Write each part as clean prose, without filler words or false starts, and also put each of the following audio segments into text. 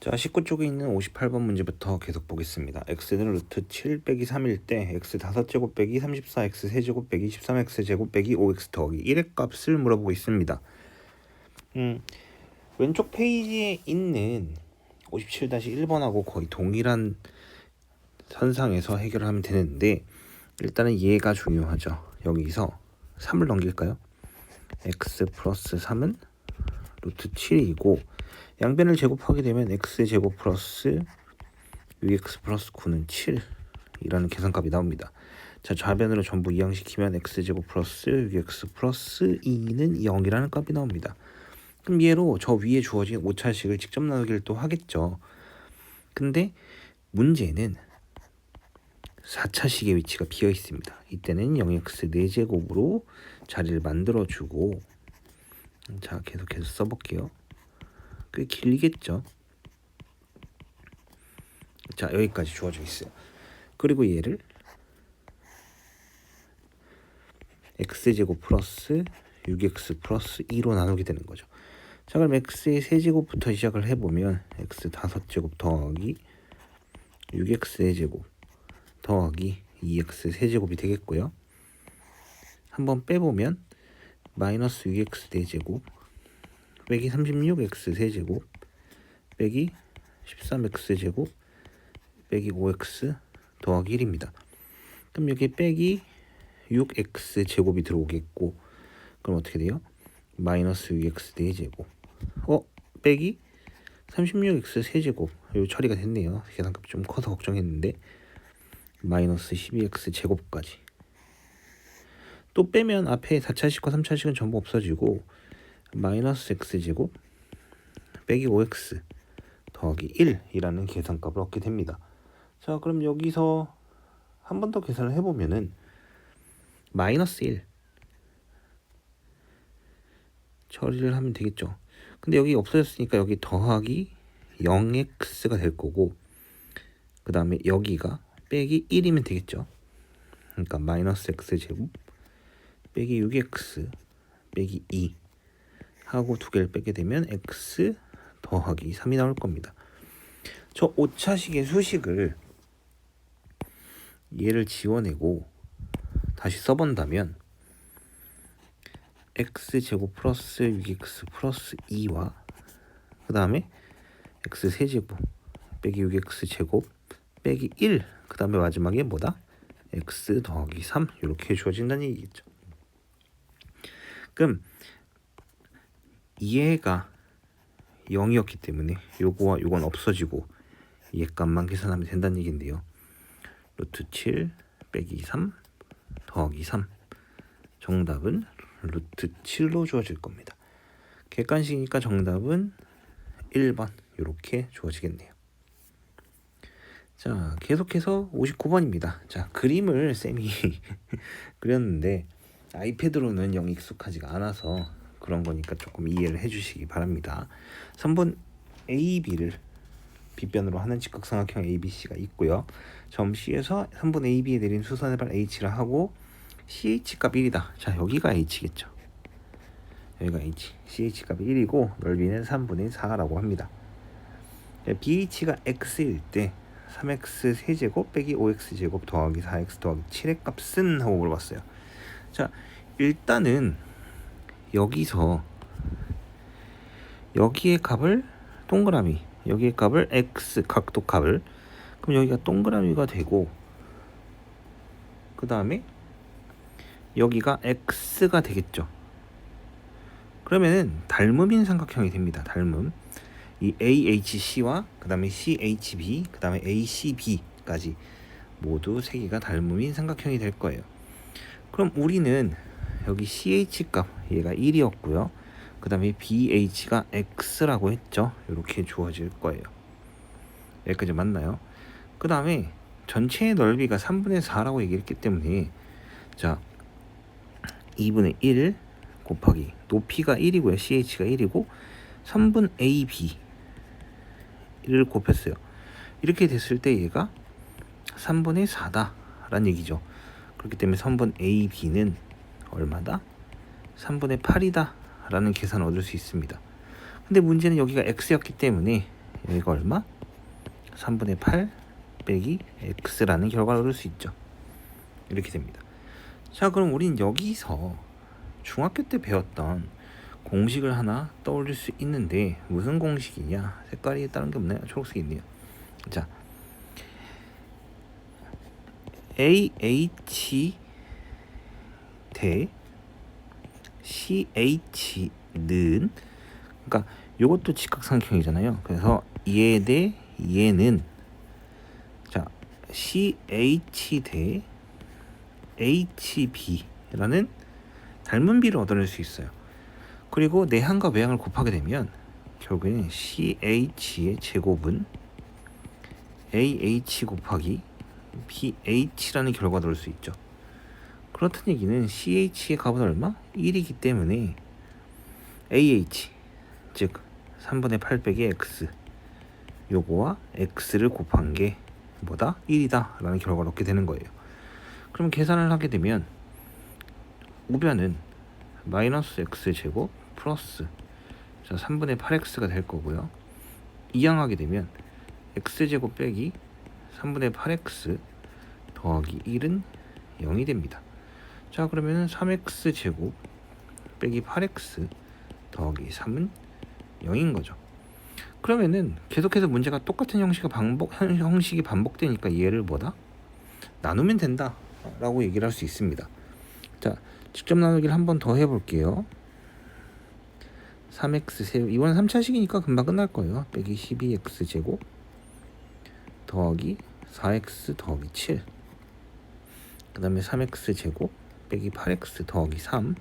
자, 19쪽에 있는 58번 문제부터 계속 보겠습니다. x는 루트 7 빼기 3일 때 x 5제곱 빼기 34x 세제곱 빼기 13x 제곱 빼기 5x 더하기 1의 값을 물어보고 있습니다. 왼쪽 페이지에 있는 57-1번하고 거의 동일한 선상에서 해결을 하면 되는데, 일단은 얘가 중요하죠. 여기서 3을 넘길까요? x 플러스 3은 루트 7이고 양변을 제곱하게 되면 x제곱 플러스 6x 플러스 9는 7이라는 계산값이 나옵니다. 자, 좌변으로 전부 이항시키면 x제곱 플러스 6x 플러스 2는 0이라는 값이 나옵니다. 그럼 얘로 저 위에 주어진 오차식을 직접 나누기를 또 하겠죠. 근데 문제는 4차식의 위치가 비어 있습니다. 이때는 0x 4제곱으로 자리를 만들어주고, 자, 계속해서 써볼게요. 꽤 길겠죠. 자, 여기까지 주어져 있어요. 그리고 얘를 x제곱 플러스 6x 플러스 2로 나누게 되는 거죠. 자, 그럼 x의 세제곱부터 시작을 해보면 x 5제곱 더하기 6x 세제곱 더하기 2x 세제곱이 되겠고요. 한번 빼보면 마이너스 6x 4제곱 빼기 36x 세제곱 빼기 13x 제곱 빼기 5x 더하기 1입니다. 그럼 여기 빼기 6x 제곱이 들어오겠고, 그럼 어떻게 돼요? 마이너스 6x 4제곱 빼기 36x 세제곱. 요 처리가 됐네요. 계산값이 좀 커서 걱정했는데 마이너스 12x 제곱까지. 또 빼면 앞에 4차식과 3차식은 전부 없어지고 마이너스 x제곱 빼기 5x 더하기 1이라는 계산값을 얻게 됩니다. 자, 그럼 여기서 한 번 더 계산을 해보면은 마이너스 1 처리를 하면 되겠죠. 근데 여기 없어졌으니까 여기 더하기 0x가 될 거고, 그 다음에 여기가 빼기 1이면 되겠죠. 그러니까 마이너스 x제곱 빼기 6x 빼기 2 하고 두 개를 빼게 되면 x 더하기 3이 나올 겁니다. 저 오차식의 수식을 얘를 지워내고 다시 써본다면 x제곱 플러스 6x 플러스 2와 그 다음에 x 세제곱 빼기 6x 제곱 빼기 1, 그 다음에 마지막에 뭐다? x 더하기 3 이렇게 주어진다는 얘기겠죠. 그럼 얘가 0이었기 때문에 요거와 요건 없어지고 얘 값만 계산하면 된다는 얘기인데요. 루트 7 빼기 3 더하기 3, 정답은 루트 7로 주어질 겁니다. 객관식이니까 정답은 1번 이렇게 주어지겠네요. 자, 계속해서 59번입니다. 자, 그림을 쌤이 그렸는데 아이패드로는 영 익숙하지가 않아서 그런 거니까 조금 이해를 해주시기 바랍니다. 3번 AB를 빗변으로 하는 직각삼각형 ABC가 있고요. 점 C에서 3분 AB에 내린 수선의 발 H를 하고 CH 값 1이다. 자, 여기가 H겠죠. 여기가 H. CH 값이 1이고 넓이는 3분의 4라고 합니다. BH가 X일 때 3x 세제곱 빼기 5x 제곱 더하기 4x 더하기 7의 값은 하고 물어봤어요. 자, 일단은 여기서 여기의 값을 동그라미, 여기의 값을 x 각도 값을, 그럼 여기가 동그라미가 되고 그 다음에 여기가 x가 되겠죠. 그러면은 닮음인 삼각형이 됩니다. 닮음. 이 AHC와 그 다음에 CHB, 그 다음에 ACB까지 모두 세 개가 닮음인 삼각형이 될 거예요. 그럼 우리는 여기 CH 값 얘가 1이었고요. 그 다음에 BH가 X라고 했죠. 이렇게 주어질 거예요. 여기까지 맞나요? 그 다음에 전체의 넓이가 3분의 4라고 얘기했기 때문에, 자, 2분의 1 곱하기 높이가 1이고요. CH가 1이고 3분 AB를 곱했어요. 이렇게 됐을 때 얘가 3분의 4다라는 얘기죠. 그렇기 때문에 3분 AB는 얼마다? 3분의 8이다 라는 계산을 얻을 수 있습니다. 근데 문제는 여기가 X였기 때문에 여기가 얼마? 3분의 8 빼기 x라는 결과를 얻을 수 있죠. 이렇게 됩니다. 자, 그럼 우린 여기서 중학교 때 배웠던 공식을 하나 떠올릴 수 있는데 무슨 공식이냐? 색깔이 다른 게 없나요? 초록색이 있네요. 자, AH 대 CH는, 그러니까 이것도 직각삼각형이잖아요. 그래서 얘 대 얘는, 자, CH 대 HB라는 닮은 비를 얻어낼 수 있어요. 그리고 내항과 외항을 곱하게 되면 결국에는 CH의 제곱은 AH 곱하기 BH라는 결과를 얻을 수 있죠. 그렇다는 얘기는 CH의 값은 얼마? 1이기 때문에 AH, 즉 3분의 8 빼기 X, 요거와 X를 곱한 게 뭐다? 1이다 라는 결과를 얻게 되는 거예요. 그럼 계산을 하게 되면 우변은 마이너스 X제곱 플러스 3분의 8X가 될 거고요. 이항하게 되면 X제곱 빼기 3분의 8X 더하기 1은 0이 됩니다. 자, 그러면은 3X제곱 빼기 8X 더하기 3은 0인 거죠. 그러면은 계속해서 문제가 똑같은 형식이 반복되니까 얘를 뭐다? 나누면 된다 라고 얘기를 할 수 있습니다. 자, 직접 나누기를 한 번 더 해볼게요. 3x 세로, 이번엔 3차식이니까 금방 끝날 거예요. 빼기 12x제곱 더하기 4x 더하기 7, 그 다음에 3x제곱 빼기 8x 더하기 3.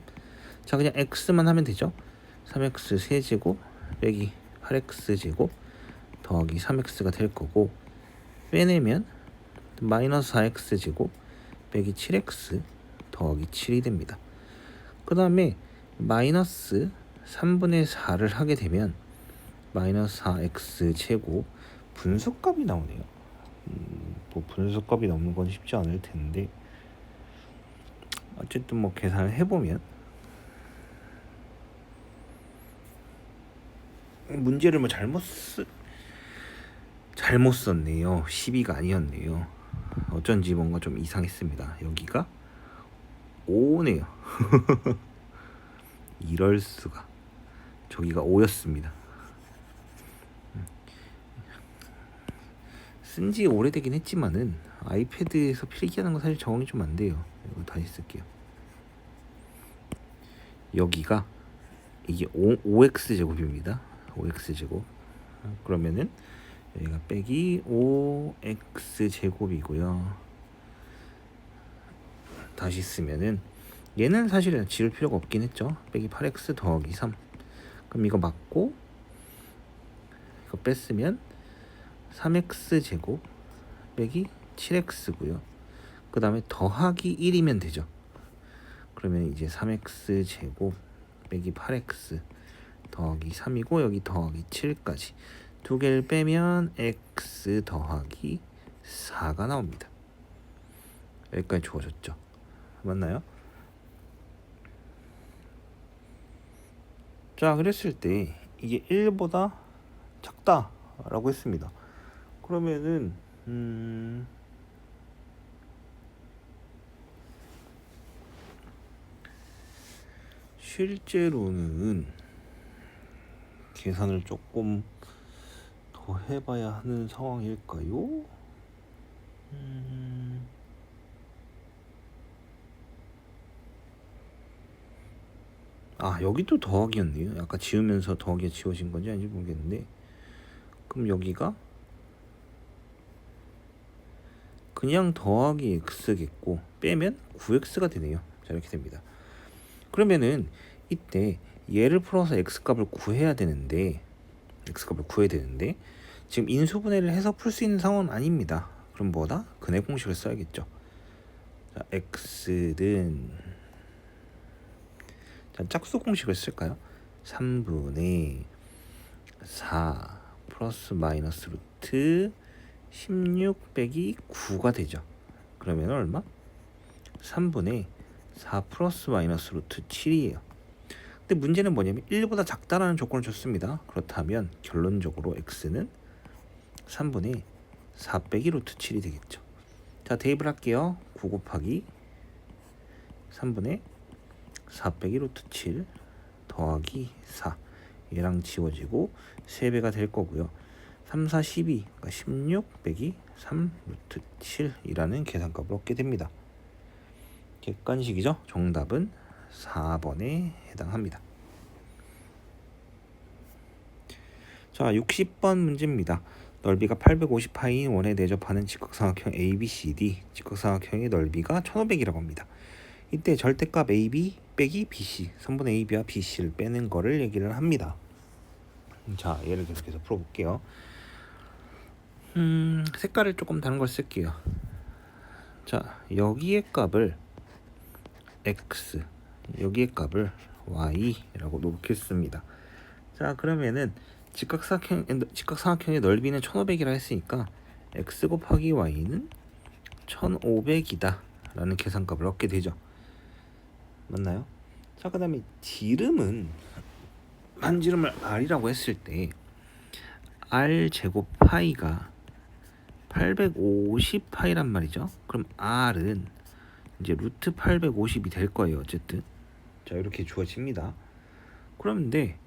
자, 그냥 x만 하면 되죠. 3x 세제곱 빼기 8x제곱 더하기 3x가 될 거고, 빼내면 마이너스 4x제곱 빼기 7x 더하기 7이 됩니다. 그 다음에 마이너스 3분의 4를 하게 되면 마이너스 4x제곱 분수값이 나오네요. 뭐 분수값이 나오는 건 쉽지 않을 텐데 어쨌든 뭐 계산을 해보면 문제를 뭐 잘못 썼네요. 12가 아니었네요. 어쩐지 뭔가 좀 이상했습니다. 여기가 5네요. 이럴 수가. 저기가 5였습니다. 쓴지 오래되긴 했지만은 아이패드에서 필기하는 거 사실 적응이 좀 안 돼요. 이거 다시 쓸게요. 여기가 이게 5x 제곱입니다. 5x 제곱. 그러면은 여기가 빼기 5x 제곱이고요. 다시 쓰면은 얘는 사실은 지울 필요가 없긴 했죠. 빼기 8x 더하기 3. 그럼 이거 맞고 이거 뺐으면 3x 제곱 빼기 7x고요. 그 다음에 더하기 1이면 되죠. 그러면 이제 3x 제곱 빼기 8x 더하기 3이고 여기 더하기 7까지 두 개를 빼면 x 더하기 4가 나옵니다. 여기까지 주어졌죠. 맞나요? 자, 그랬을 때 이게 1보다 작다 라고 했습니다. 그러면은 실제로는 계산을 조금 더 해봐야 하는 상황일까요? 여기 또 더하기였네요. 아까 지우면서 더하기가 지워진 건지 아닌지 모르겠는데, 그럼 여기가 그냥 더하기 x겠고 빼면 9x가 되네요. 자, 이렇게 됩니다. 그러면은 이때 얘를 풀어서 x값을 구해야 되는데 지금 인수분해를 해서 풀 수 있는 상황은 아닙니다. 그럼 뭐다? 근해 공식을 써야겠죠. 자, x는 짝수 공식을 쓸까요? 3분의 4 플러스 마이너스 루트 16 빼기 9가 되죠. 그러면 얼마? 3분의 4 플러스 마이너스 루트 7이에요. 근데 문제는 뭐냐면 1보다 작다라는 조건을 줬습니다. 그렇다면 결론적으로 x는 3분의 4 빼기 루트 7이 되겠죠. 자, 대입을 할게요. 9 곱하기 3분의 4 빼기 루트 7 더하기 4, 얘랑 지워지고 3배가 될 거고요. 3, 4, 12, 그러니까 16 빼기 3 루트 7이라는 계산값을 얻게 됩니다. 객관식이죠. 정답은 4번에 해당합니다. 자, 60번 문제입니다. 넓이가 850파이인 원에 내접하는 직각삼각형 ABCD, 직각삼각형의 넓이가 1500이라고 합니다. 이때 절대값 AB 빼기 BC, 선분 AB와 BC를 빼는 거를 얘기를 합니다. 자, 얘를 계속해서 풀어볼게요. 색깔을 조금 다른 걸 쓸게요. 자, 여기의 값을 X, 여기의 값을 Y라고 놓겠습니다. 자, 그러면은 직각삼각형의 넓이는 1500이라 했으니까 X 곱하기 Y는 1500이다 라는 계산값을 얻게 되죠. 맞나요? 자, 그 다음에 지름은, 반지름을 R이라고 했을 때 R 제곱 파이가 850파이란 말이죠. 그럼 R은 이제 루트 850이 될 거예요. 어쨌든 자, 이렇게 주어집니다. 그런데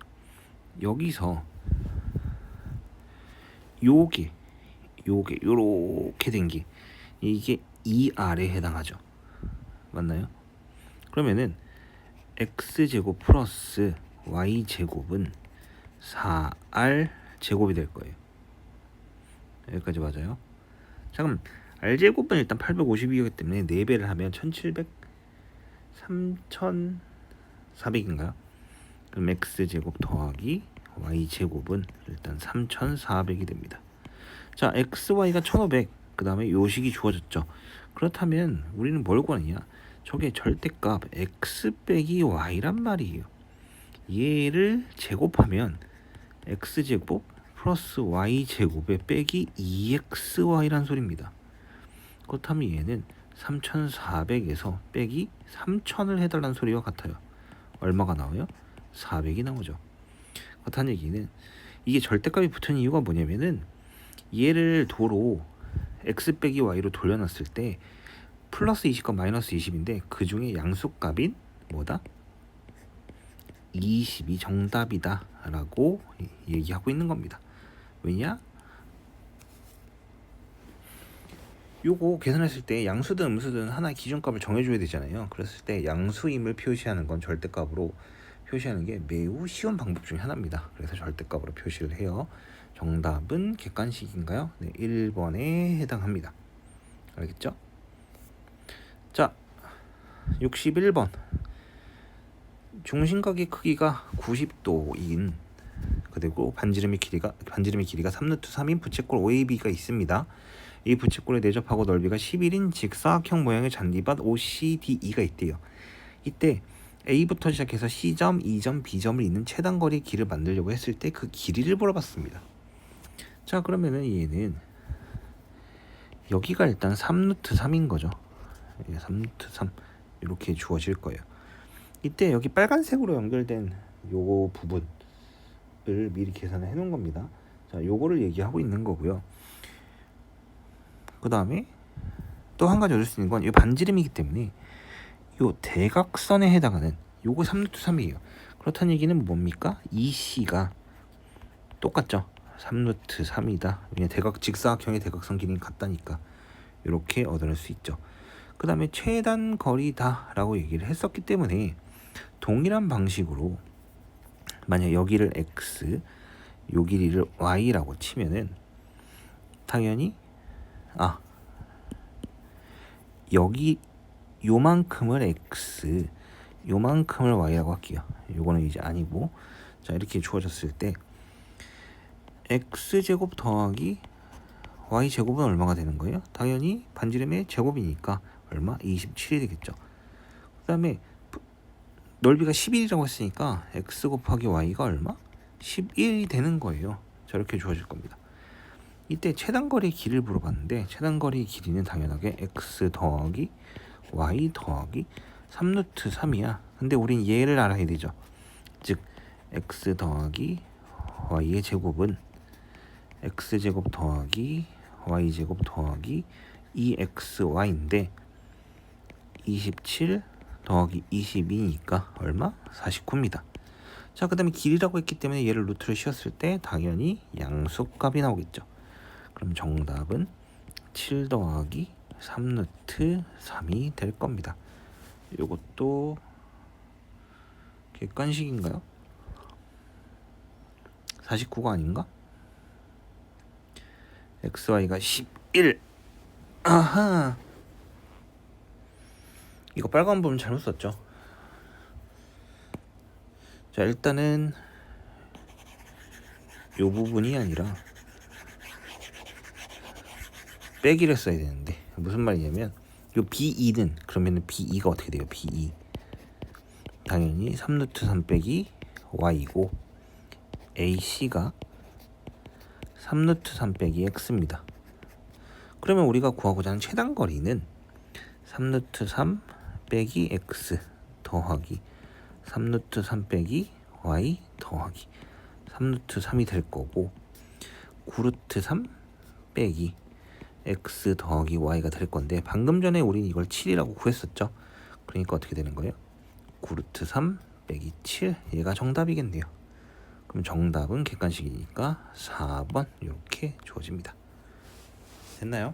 여기서 요게 요렇게 된 게 이게 2R에 해당하죠. 맞나요? 그러면은 X제곱 플러스 Y제곱은 4R 제곱이 될 거예요. 여기까지 맞아요? 자, 그럼 R제곱은 일단 850이기 때문에 4배를 하면 1700, 3400인가요? 그럼 X제곱 더하기 Y제곱은 일단 3400이 됩니다. 자, XY가 1500, 그 다음에 요식이 주어졌죠. 그렇다면 우리는 뭘 구하느냐? 저게 절대값 X 빼기 Y란 말이에요. 얘를 제곱하면 X제곱 플러스 Y제곱에 빼기 2XY란 소리입니다. 그렇다면 얘는 3400에서 빼기 3000을 해달라는 소리와 같아요. 얼마가 나와요? 400이 나오죠. 그렇다는 얘기는 이게 절대값이 붙은 이유가 뭐냐면은 얘를 도로 x 빼기 y로 돌려놨을 때 플러스 20과 마이너스 20인데 그 중에 양수값인 뭐다? 20이 정답이다 라고 얘기하고 있는 겁니다. 왜냐? 요거 계산했을 때 양수든 음수든 하나의 기준값을 정해줘야 되잖아요. 그랬을 때 양수임을 표시하는 건 절대값으로 표시하는 게 매우 쉬운 방법 중에 하나입니다. 그래서 절대값으로 표시를 해요. 정답은 객관식인가요? 네, 1번에 해당합니다. 알겠죠? 자, 61번. 중심각의 크기가 90도인 그리고 반지름의 길이가 3루트 3인 부채꼴 OAB가 있습니다. 이 부채꼴에 내접하고 넓이가 11인 직사각형 모양의 잔디밭 OCDE가 있대요. 이때 A부터 시작해서 C점, E점, B점을 잇는 최단거리 길을 만들려고 했을 때 그 길이를 물어봤습니다. 자, 그러면은 얘는 여기가 일단 3루트 3인 거죠. 3루트 3 이렇게 주어질 거예요. 이때 여기 빨간색으로 연결된 요 부분을 미리 계산을 해놓은 겁니다. 자, 요거를 얘기하고 있는 거고요. 그 다음에 또 한 가지 얻을 수 있는 건 이 반지름이기 때문에 요 대각선에 해당하는 요거 3루트 3이에요. 그렇다는 얘기는 뭡니까? EC가 똑같죠. 3루트 3이다. 왜냐 직사각형의 대각선 길이는 같다니까. 이렇게 얻어낼 수 있죠. 그 다음에 최단 거리다 라고 얘기를 했었기 때문에 동일한 방식으로 만약 여기를 X, 요 길이를 Y라고 치면은 당연히 여기 요만큼을 X, 요만큼을 Y라고 할게요. 요거는 이제 아니고, 자, 이렇게 주어졌을 때 X제곱 더하기 Y제곱은 얼마가 되는 거예요? 당연히 반지름의 제곱이니까 얼마? 27이 되겠죠. 그 다음에 넓이가 11이라고 했으니까 X 곱하기 Y가 얼마? 11이 되는 거예요. 저렇게 주어질 겁니다. 이때 최단거리 길이를 물어봤는데 최단거리 길이는 당연하게 X 더하기 Y 더하기 3루트 3이야. 근데 우린 얘를 알아야 되죠. 즉 X 더하기 Y의 제곱은 x제곱 더하기 y제곱 더하기 2xy인데 27 더하기 22니까 얼마? 49입니다. 자, 그 다음에 길이라고 했기 때문에 얘를 루트를 씌웠을 때 당연히 양수값이 나오겠죠. 그럼 정답은 7 더하기 3루트 3이 될 겁니다. 요것도 객관식인가요? 49가 아닌가? xy가 11. 아하, 이거 빨간 부분 잘못 썼죠. 자, 일단은 요 부분이 아니라 빼기를 써야 되는데 무슨 말이냐면 요 B2는 그러면은 B2가 어떻게 돼요? B2 당연히 3루트 3 빼기 y이고 AC가 3루트 3 빼기 x입니다. 그러면 우리가 구하고자 하는 최단거리는 3루트 3 빼기 x 더하기 3루트 3 빼기 y 더하기 3루트 3이 될 거고 9루트 3 빼기 x 더하기 y가 될 건데 방금 전에 우리는 이걸 7이라고 구했었죠. 그러니까 어떻게 되는 거예요? 9루트 3 빼기 7, 얘가 정답이겠네요. 그럼 정답은 객관식이니까 4번 이렇게 주어집니다. 됐나요?